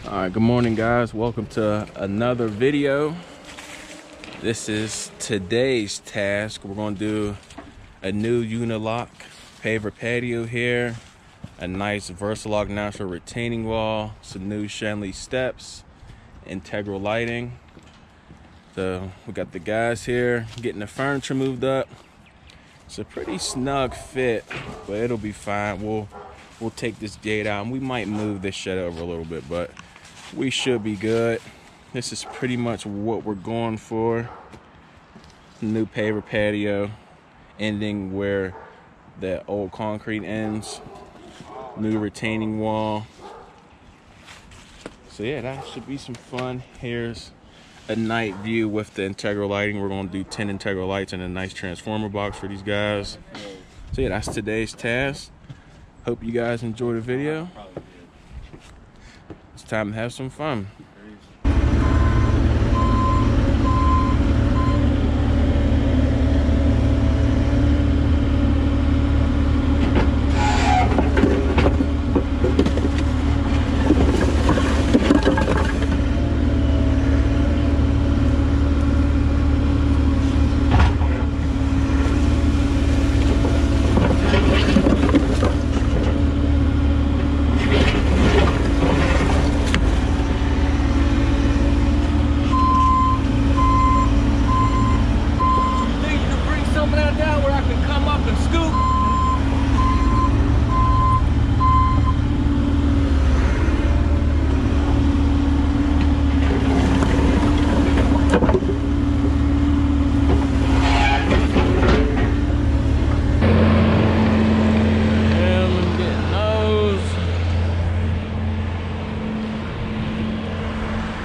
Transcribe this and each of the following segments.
All right, good morning guys, welcome to another video. This is today's task. We're going to do a new unilock paver patio here, a nice Versalock natural retaining wall, some new Shanley steps, integral lighting. So we got the guys here getting the furniture moved up. It's a pretty snug fit, but it'll be fine. We'll take this gate out and we might move this shed over a little bit, but we should be good. This is pretty much what we're going for. New paver patio, ending where the old concrete ends. New retaining wall. So yeah, that should be some fun. Here's a night view with the integral lighting. We're going to do 10 integral lights and a nice transformer box for these guys. So yeah, that's today's task. Hope you guys enjoy the video. It's time to have some fun.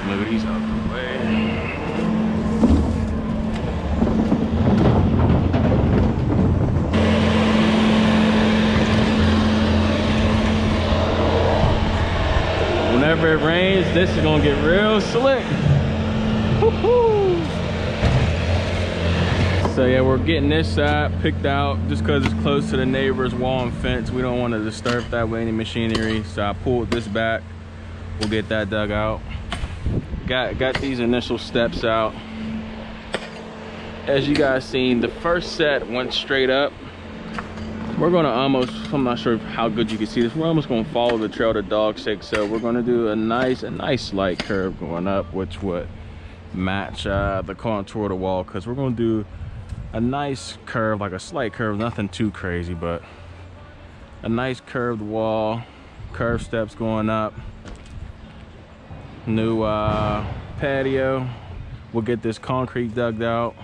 Move these out the way. Whenever it rains, this is gonna get real slick. Woo-hoo. So yeah, we're getting this side picked out just because it's close to the neighbor's wall and fence. We don't want to disturb that with any machinery, so I pulled this back. We'll get that dug out. Got these initial steps out. As you guys seen, the first set went straight up. We're gonna almost, I'm not sure how good you can see this, we're almost gonna follow the trail the dogs take. So we're gonna do a nice slight curve going up, which would match the contour of the wall, because we're gonna do a nice curve, like a slight curve, nothing too crazy, but a nice curved wall, curved steps going up. New patio. We'll get this concrete dug out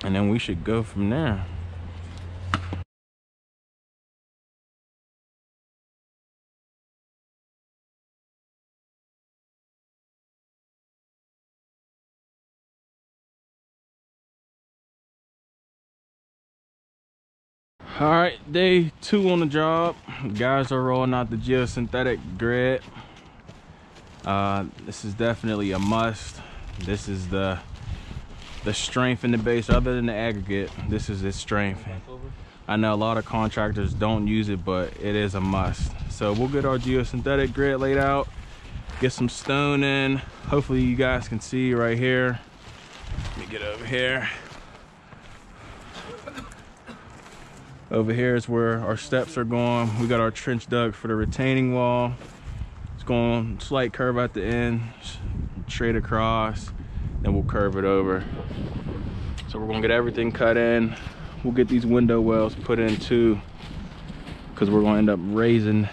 and then we should go from there. All right, day 2 on the job. Guys are rolling out the geosynthetic grid. This is definitely a must. This is the strength in the base. Other than the aggregate, this is its strength. I know a lot of contractors don't use it, but it is a must. So we'll get our geosynthetic grid laid out, get some stone in. Hopefully you guys can see right here. Let me get over here. Over here is where our steps are going. We got our trench dug for the retaining wall. It's going slight curve at the end, straight across, then we'll curve it over. So we're gonna get everything cut in. We'll get these window wells put in too, because we're gonna end up raising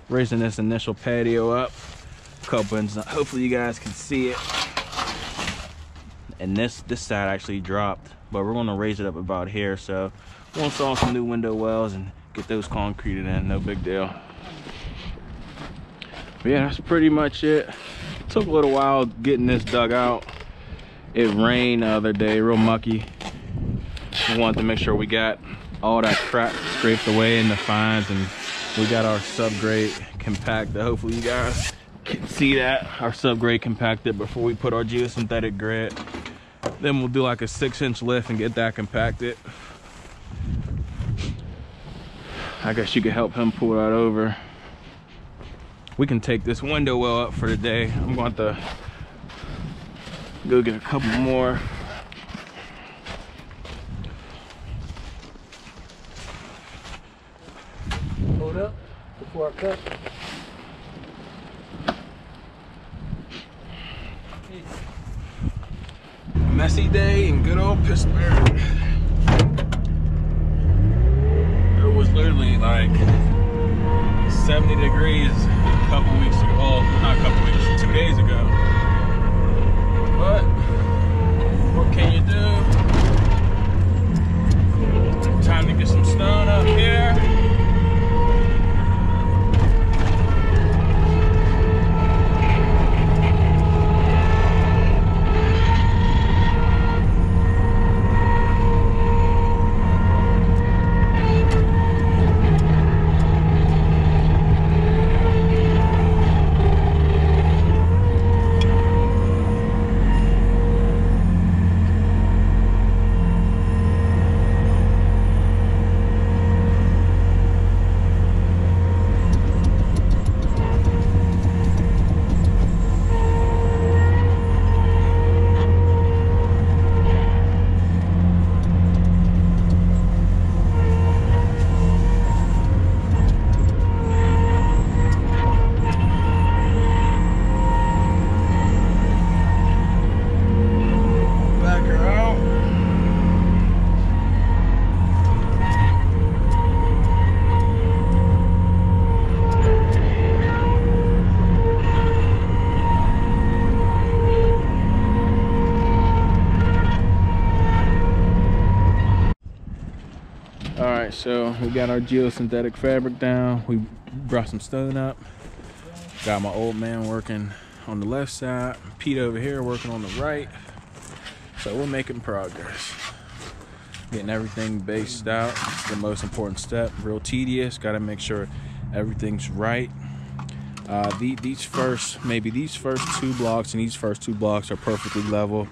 this initial patio up a couple inches. Hopefully you guys can see it. And this side actually dropped, but we're gonna raise it up about here. So we'll install some new window wells and get those concreted in, no big deal. But yeah, that's pretty much it. Took a little while getting this dug out. It rained the other day, real mucky. We wanted to make sure we got all that crap scraped away in the fines, and we got our subgrade compacted. Hopefully you guys can see that. Our subgrade compacted before we put our geosynthetic grid. Then we'll do like a 6-inch lift and get that compacted. I guess you could help him pull that over. we can take this window well up for the day. I'm going to go get a couple more. Hold up before I cut. Messy day in good old Pittsburgh. It was literally like 70 degrees a couple weeks ago. Well, not a couple weeks, 2 days ago. But what can you do? Time to get some stone up here. So we got our geosynthetic fabric down. We brought some stone up. Got my old man working on the left side. Pete over here working on the right. So we're making progress. Getting everything based out. It's the most important step. Real tedious. Got to make sure everything's right. These first two blocks and these first two blocks are perfectly level.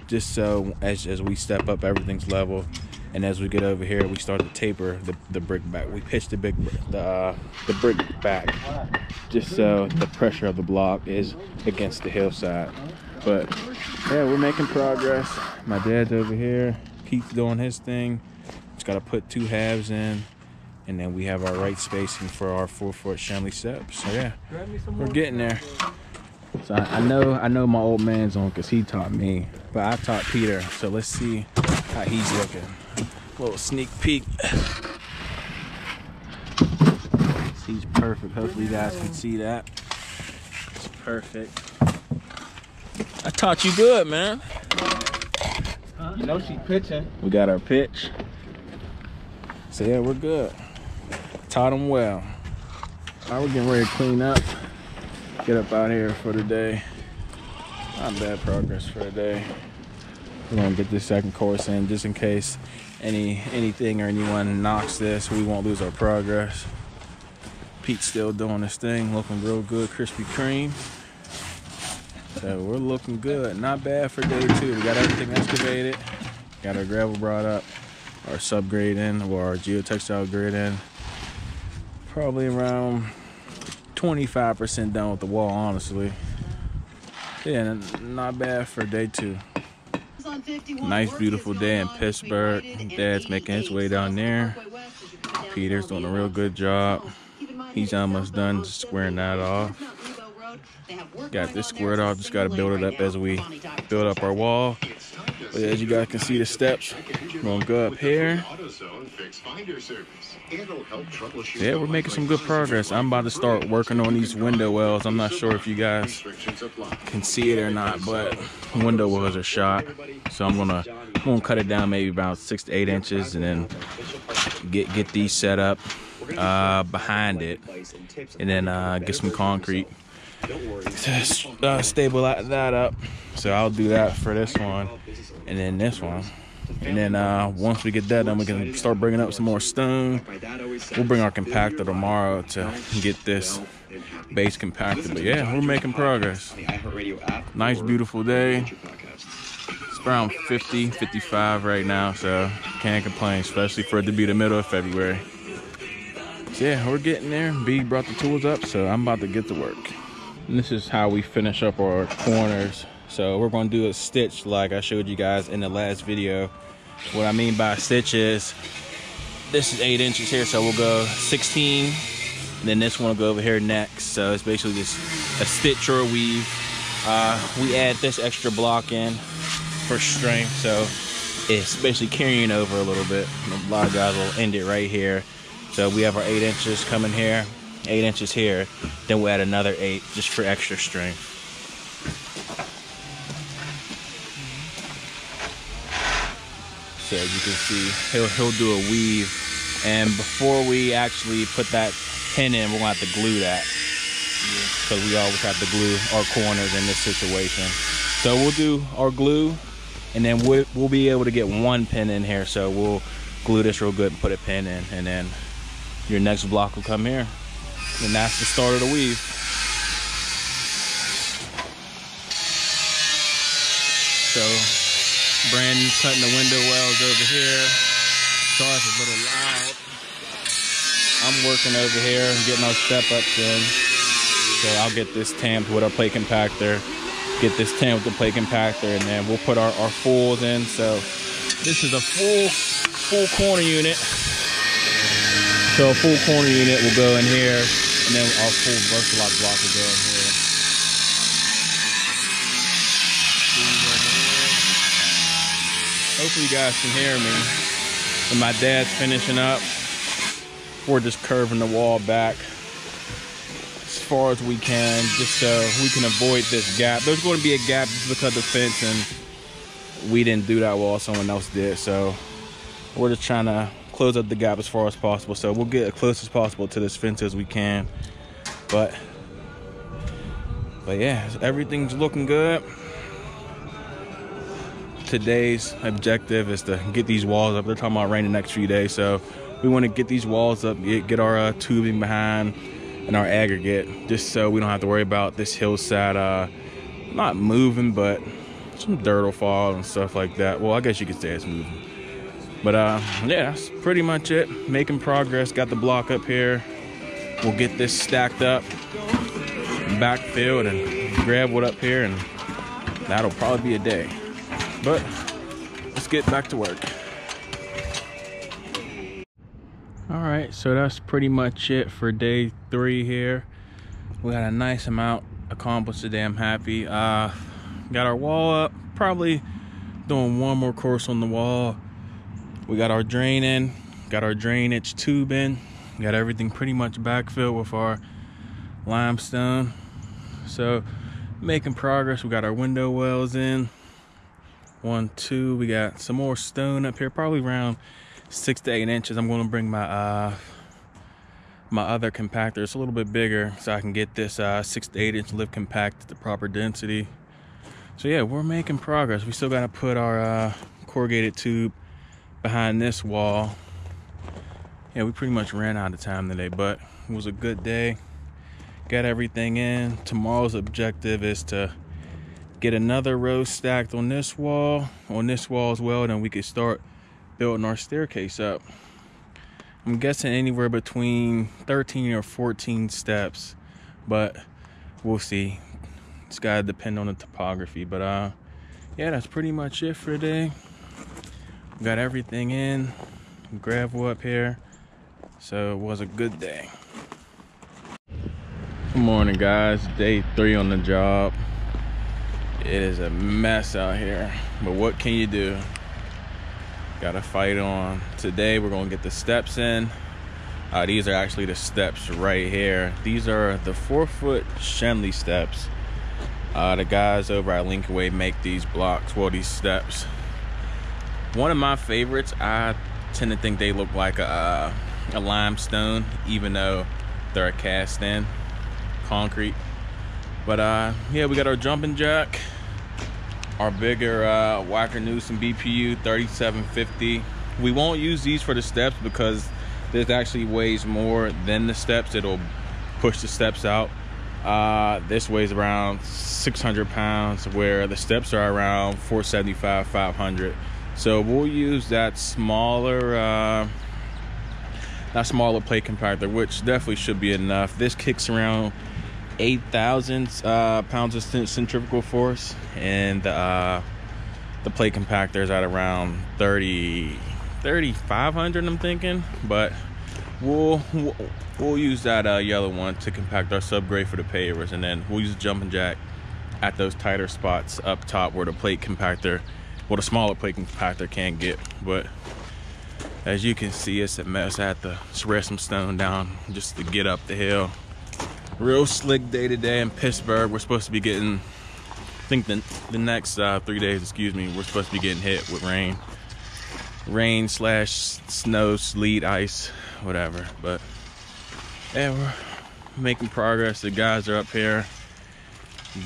Just so as we step up, everything's level. And as we get over here, we start to taper the brick back. We pitch the brick back, just so the pressure of the block is against the hillside. But yeah, we're making progress. My dad's over here. Pete's doing his thing. Just gotta put 2 halves in, and then we have our right spacing for our 4-foot Shanley steps. So yeah, we're getting there. So I know my old man's on because he taught me, but I taught Peter. So let's see how he's looking. Little sneak peek. He's perfect. Hopefully you guys can see that. It's perfect. I taught you good, man. You know she's pitching. We got our pitch. So yeah, we're good. Taught him well. All right, we're getting ready to clean up. Get up out here for the day. Not bad progress for the day. We're gonna get this second course in just in case anything or anyone knocks this. We won't lose our progress. Pete's still doing this thing, looking real good, Krispy Kreme. So we're looking good. Not bad for day 2. We got everything excavated. Got our gravel brought up, our subgrade in, or our geotextile grade in. Probably around 25% done with the wall, honestly. Yeah, not bad for day 2. Nice, beautiful day in Pittsburgh. Dad's making his way down there. Peter's doing a real good job. He's almost done squaring that off. Got this squared off. Just got to build it up as we build up our wall. But as you guys can see, the steps, we're going to go up here. Yeah, we're making some good progress. I'm about to start working on these window wells. I'm not sure if you guys can see it or not, but window wells are shot. So I'm gonna cut it down maybe about 6 to 8 inches, and then get these set up behind it, and then get some concrete to stabilize that up. So I'll do that for this one, and then this one. And then once we get that done, we can start bringing up some more stone. We'll bring our compactor tomorrow to get this base compacted. But yeah, we're making progress. Nice, beautiful day. It's around 50, 55 right now, so can't complain, especially for it to be the middle of February. So yeah, we're getting there. B brought the tools up, so I'm about to get to work. And this is how we finish up our corners. So we're going to do a stitch like I showed you guys in the last video. What I mean by a stitch is, this is 8 inches here, so we'll go 16, and then this one will go over here next. So it's basically just a stitch or a weave. We add this extra block in for strength, so it's basically carrying over a little bit. A lot of guys will end it right here. So we have our 8 inches coming here, 8 inches here, then we'll add another 8 just for extra strength. So as you can see, he'll do a weave, and before we actually put that pin in, we're gonna have to glue that, because we always have to glue our corners in this situation. So we'll do our glue, and then we'll be able to get one pin in here. So we'll glue this real good and put a pin in, and then your next block will come here, and that's the start of the weave. So Brandon's cutting the window wells over here. Sorry if it's a little loud. I'm working over here and getting our step ups in. So I'll get this tamped with our plate compactor, get this tamped with the plate compactor, and then we'll put our fulls in. So this is a full corner unit. So a full corner unit will go in here, and then our full Versalock block will go in here. Hopefully you guys can hear me. And my dad's finishing up. We're just curving the wall back as far as we can, just so we can avoid this gap. There's going to be a gap just because of the fence, and we didn't do that wall, someone else did. So we're just trying to close up the gap as far as possible. So we'll get as close as possible to this fence as we can. But yeah, everything's looking good. Today's objective is to get these walls up. They're talking about rain the next few days, so we want to get these walls up, get our tubing behind and our aggregate, just so we don't have to worry about this hillside not moving, but some dirt will fall and stuff like that. Well, I guess you could say it's moving. But yeah, that's pretty much it. Making progress. Got the block up here. We'll get this stacked up, backfilled, and graveled up here, and that'll probably be a day. But let's get back to work. All right, so that's pretty much it for day 3 here. We got a nice amount accomplished today. I'm happy. Got our wall up, probably doing one more course on the wall. We got our drain in, got our drainage tube in, got everything pretty much backfilled with our limestone. So making progress. We got our window wells in. 1, 2, we got some more stone up here, probably around 6 to 8 inches. I'm going to bring my my other compactor. It's a little bit bigger, so I can get this 6 to 8 inch lift compact at the proper density. So yeah, we're making progress. We still got to put our corrugated tube behind this wall. Yeah, we pretty much ran out of time today, but it was a good day. Got everything in. Tomorrow's objective is to get another row stacked on this wall as well, then we could start building our staircase up. I'm guessing anywhere between 13 or 14 steps, but we'll see. It's gotta depend on the topography. But yeah, that's pretty much it for today. Got everything in, gravel up here, so it was a good day. Good morning, guys. Day 3 on the job. It is a mess out here, but what can you do? Gotta fight on. Today we're gonna get the steps in. These are actually the steps right here. These are the 4-foot Shenley steps. The guys over at Lincoln Way make these blocks, well, these steps. One of my favorites, I tend to think they look like a limestone, even though they're a cast in concrete. But yeah, we got our jumping jack, our bigger Wacker Newson BPU 3750. We won't use these for the steps because this actually weighs more than the steps. It'll push the steps out. This weighs around 600 pounds, where the steps are around 475, 500. So we'll use that smaller that smaller plate compactor, which definitely should be enough. This kicks around 8,000 pounds of centrifugal force, and the plate compactor is at around 3,500, I'm thinking. But we'll use that yellow one to compact our subgrade for the pavers, and then we'll use a jumping jack at those tighter spots up top where the plate compactor, well, the smaller plate compactor can't get. But as you can see, it's a mess. I had to spread some stone down just to get up the hill. Real slick day today in Pittsburgh. We're supposed to be getting, I think the next 3 days, excuse me, we're supposed to be getting hit with rain slash snow, sleet, ice, whatever. But yeah, we're making progress. The guys are up here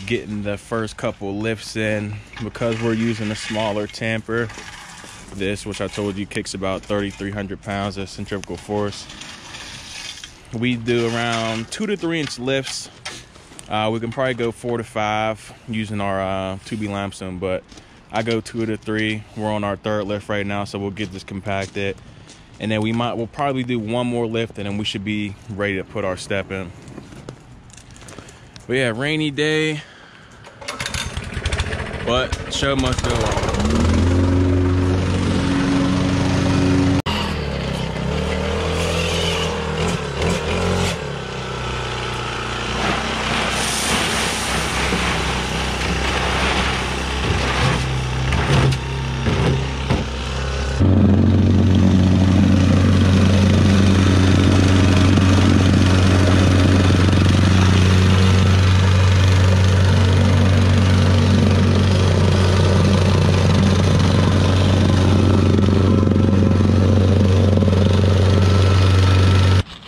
getting the first couple lifts in. Because we're using a smaller tamper, this, which I told you kicks about 3,300 pounds of centrifugal force, we do around 2 to 3 inch lifts. We can probably go 4 to 5 using our 2B limestone, but I go 2 to 3. We're on our 3rd lift right now, so we'll get this compacted, and then we'll probably do 1 more lift, and then we should be ready to put our step in. But yeah, rainy day, but show must go on.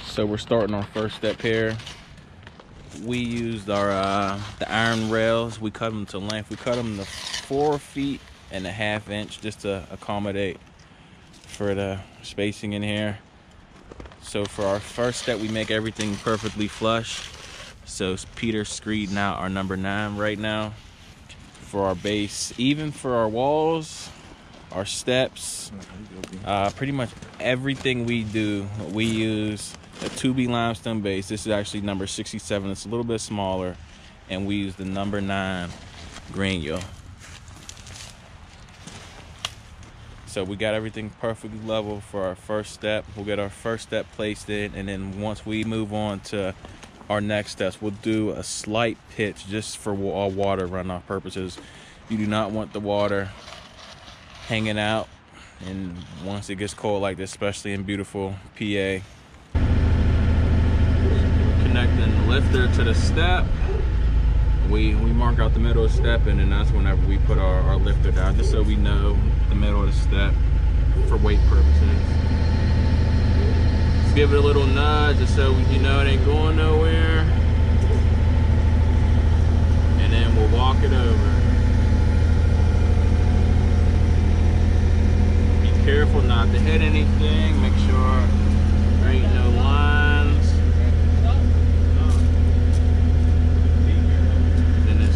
So we're starting our first step here. We used our the iron rails. We cut them to length. We cut them to 4.5 feet just to accommodate for the spacing in here. So for our first step, we make everything perfectly flush. So Peter's screeding out our number 9 right now for our base. Even for our walls, our steps, pretty much everything we do, we use a 2B limestone base. This is actually number 67. It's a little bit smaller, and we use the number 9 granule. So we got everything perfectly level for our first step. We'll get our first step placed in, and then once we move on to our next steps, we'll do a slight pitch just for our water runoff purposes. You do not want the water hanging out, and once it gets cold like this, especially in beautiful PA. Connecting the lifter to the step, we mark out the middle of the step, and then that's whenever we put our lifter down, just so we know the middle of the step for weight purposes. Just give it a little nudge just so you know it ain't going nowhere, and then we'll walk it over. Be careful not to hit anything. Make sure there ain't no lines.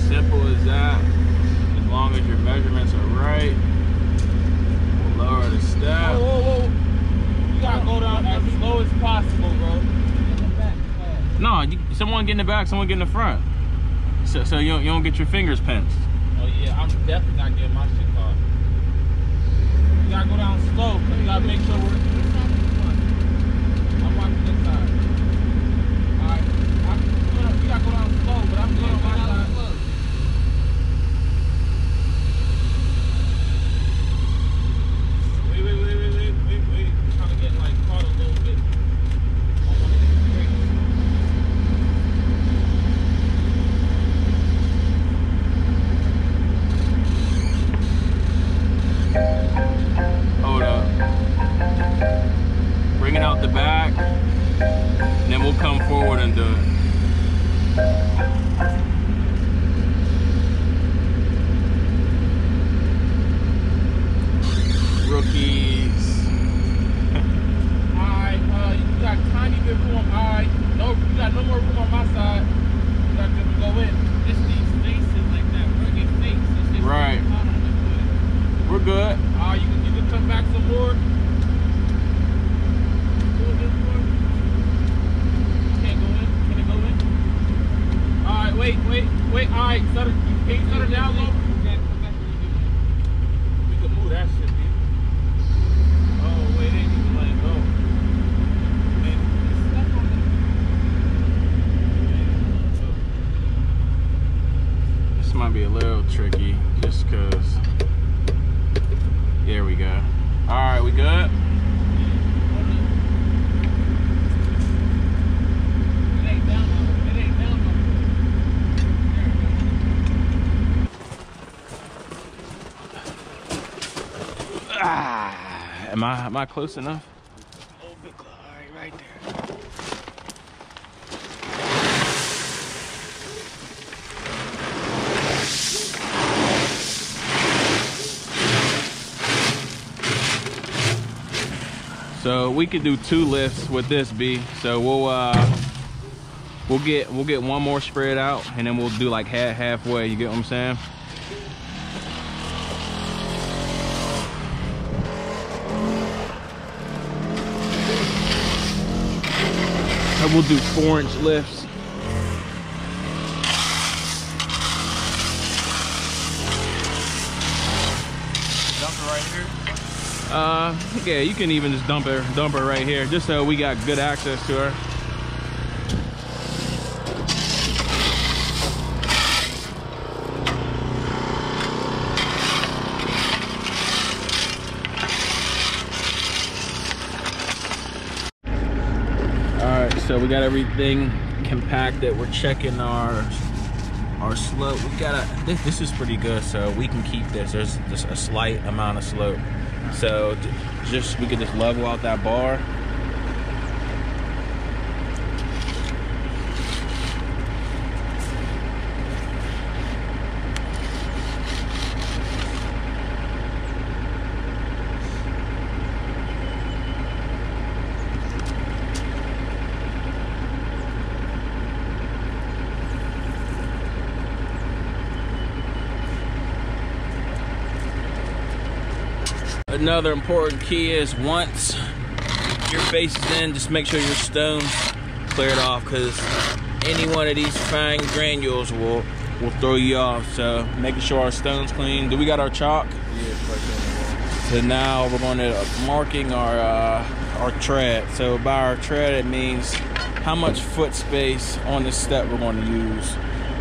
Simple as that. As long as your measurements are right, we'll lower the step. Whoa, whoa, whoa. You gotta go down as slow as possible, bro. No, someone get in the back, someone get in the front. So you don't get your fingers pinched. Oh yeah, I'm definitely not getting my shit caught. You gotta go down slow. You gotta make sure we're. I'm watching this side. Alright. You gotta go down slow, but I'm going on my side. Hold up. Wait. All right, can you set it down low? We can move that shit, dude. Oh, wait, they need to let it go. This might be a little tricky, just cause. There we go. All right, we good? Am I close enough? A little bit close. All right, right there. So we could do 2 lifts with this B. So we'll get one more spread out, and then we'll do like halfway. You get what I'm saying? And we'll do 4-inch lifts. Dump it right here. Yeah, you can even just dump her right here, just so we got good access to her. All right, so we got everything compacted. We're checking our slope. We got this is pretty good, so we can keep this. There's just a slight amount of slope. So we could just level out that bar. Another important key is once your base is in, just make sure your stone's cleared off, because any one of these fine granules will throw you off. So making sure our stone's clean. Do we got our chalk? Yeah, it's right there. So now we're going to marking our tread. So by our tread, it means how much foot space on the step we're going to use.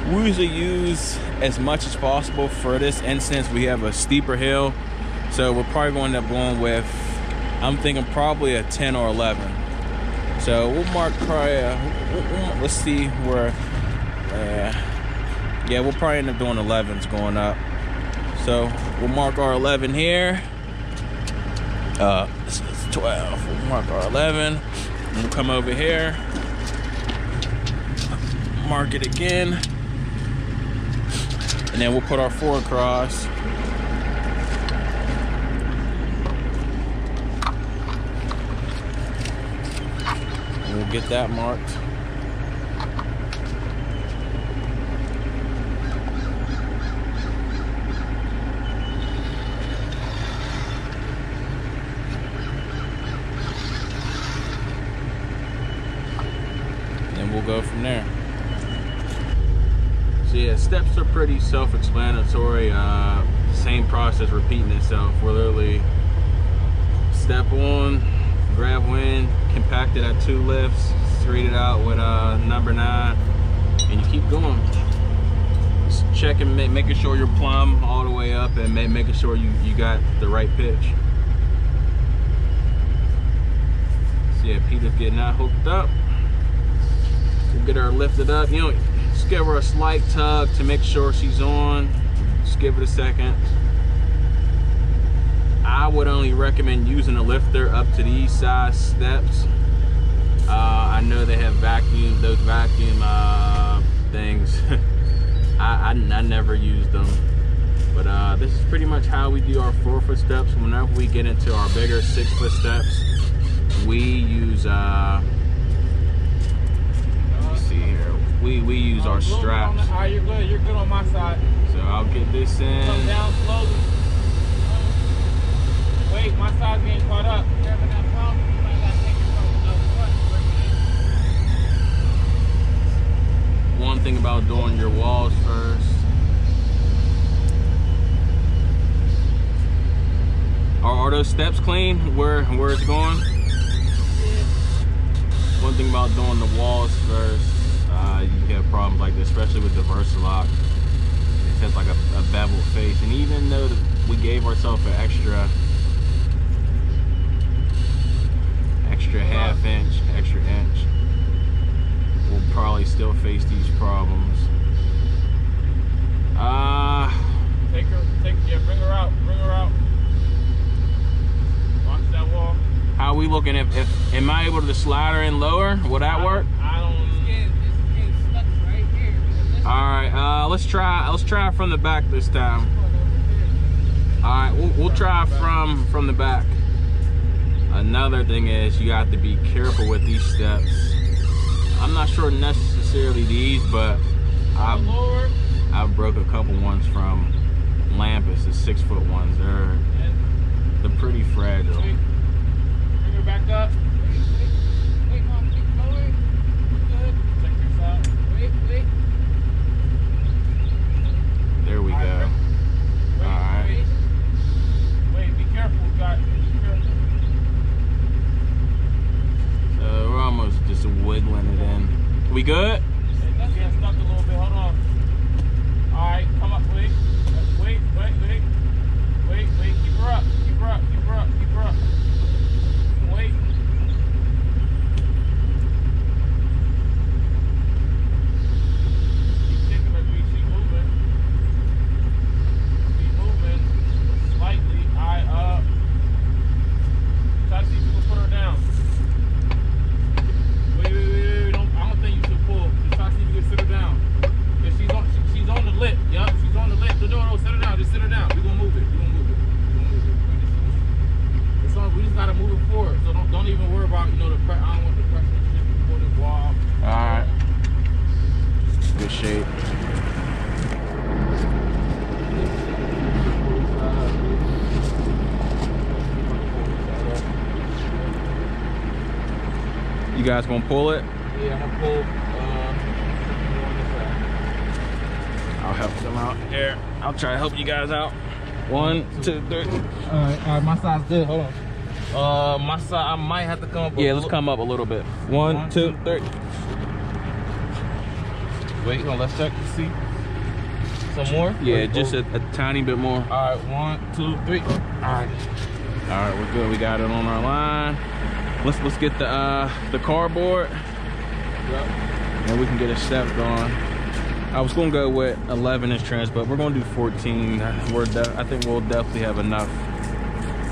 We usually use as much as possible. For this instance, we have a steeper hill. So we're probably going to end up going with, I'm thinking probably a 10 or 11. So we'll mark probably, let's see where, yeah, we'll probably end up doing 11s going up. So we'll mark our 11 here. This is 12. We'll mark our 11. We'll come over here, mark it again, and then we'll put our 4 across. We'll get that marked. And we'll go from there. So yeah, steps are pretty self-explanatory. Same process repeating itself. We're literally step on, grab wind, compact it at 2 lifts, straight it out with number 9, and you keep going. Just checking, making sure you're plumb all the way up, and making sure you got the right pitch. So yeah, Peter's getting that hooked up. We'll get her lifted up. You know, just give her a slight tug to make sure she's on. Just give it a second. I would only recommend using a lifter up to these size steps. I know they have those vacuum things. I never used them, but this is pretty much how we do our 4-foot steps. Whenever we get into our bigger 6-foot steps, we use let's see here. We use our straps. All right, you're good. You're good on my side. So I'll get this in. Come down slowly. Wait, my side's getting caught up. one thing about doing your walls first. Are those steps clean where it's going? One thing about doing the walls first, you have problems like this, especially with the Versalock. It has like a beveled face, and even though we gave ourselves an extra half inch, extra inch, we'll probably still face these problems. Bring her out. Watch that wall. How are we looking? If am I able to slide her in lower? Will that work? I don't. It's stuck right here. All right, let's try from the back this time. All right, we'll try from the back. Another thing is you have to be careful with these steps. I'm not sure necessarily these, but I've broke a couple ones from Lampus, the 6-foot ones. They're pretty fragile. Bring her back up. Wait, Mom, keep going. Good. Check this out. Wait. There we go. Alright. Wait, be careful, guys. Be careful. So we're almost just wiggling it in. We good? It's getting stuck a little bit. Hold on. Alright, come up. Wait. Keep her up. Wait. Keep kicking her, B. She's moving. Slightly. Eye up. Try to see if you can put her down. Wait. I don't think you should pull. Just try to see if you can sit her down. Because she's on the lip. Yup, she's on the lip. No, sit her down. Just sit her down. We're gonna move it. We just gotta move it forward. So don't even worry about, the pressure. I don't want the pressure to shift before the wall. Alright. Good shape. You guys gonna pull it? Yeah, I'm gonna pull. I'll help them out here. I'll try to help you guys out. 1, 2, 3. All right, my side's good. Hold on. My side, I might have to come up. Yeah, let's come up a little bit. 1, 2, 3. Wait, hold on, let's check to see. Some more? Yeah, just a tiny bit more. All right, 1, 2, 3. All right. All right, we're good. We got it on our line. Let's get the cardboard. Yep. And we can get a step going. I was gonna go with 11-inch trans, but we're gonna do 14. I think we'll definitely have enough.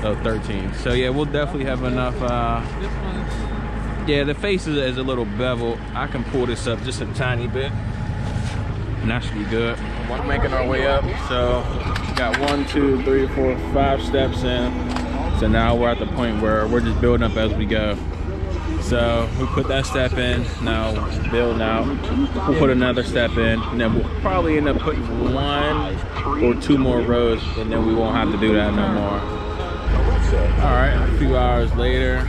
Oh, 13. So yeah, we'll definitely have enough. This one. Yeah, the face is a little beveled. I can pull this up just a tiny bit, and that should be good. We're making our way up. So got 1, 2, 3, 4, 5 steps in. So now we're at the point where we're just building up as we go. So we put that step in, now building out. We'll put another step in, and then we'll probably end up putting 1 or 2 more rows, and then we won't have to do that no more. All right, a few hours later,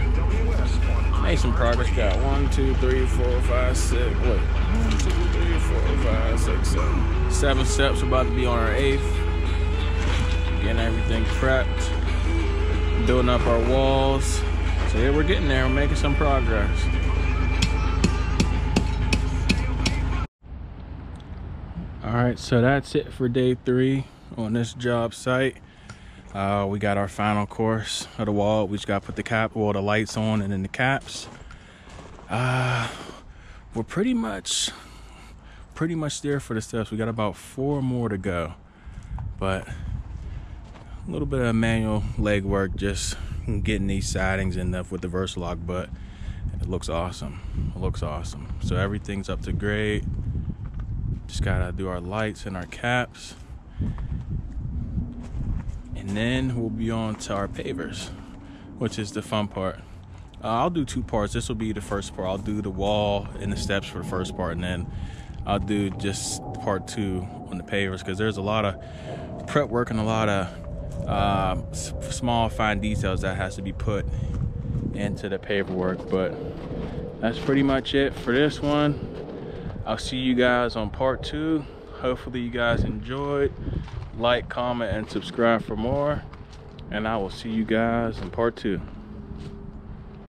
made some progress. Got 1, 2, 3, 4, 5, 6. Wait, 1, 2, 3, 4, 5, 6, 7. 7 steps. We're about to be on our 8th. Getting everything prepped, building up our walls. So yeah, we're getting there. We're making some progress. All right, so that's it for day 3 on this job site. We got our final course of the wall. We just got to put the lights on, and then the caps. We're pretty much there for the steps. We got about 4 more to go, but a little bit of manual leg work, just getting these sidings in with the Versalock, but it looks awesome. It looks awesome. So everything's up to grade. Just gotta do our lights and our caps, and then we'll be on to our pavers, which is the fun part. I'll do 2 parts. This will be the first part. I'll do the wall and the steps for the first part, and then I'll do just part 2 on the pavers, because there's a lot of prep work and a lot of small fine details that has to be put into the paperwork. But that's pretty much it for this one. I'll see you guys on part 2. Hopefully you guys enjoyed. Like, comment, and subscribe for more. And I will see you guys in part 2.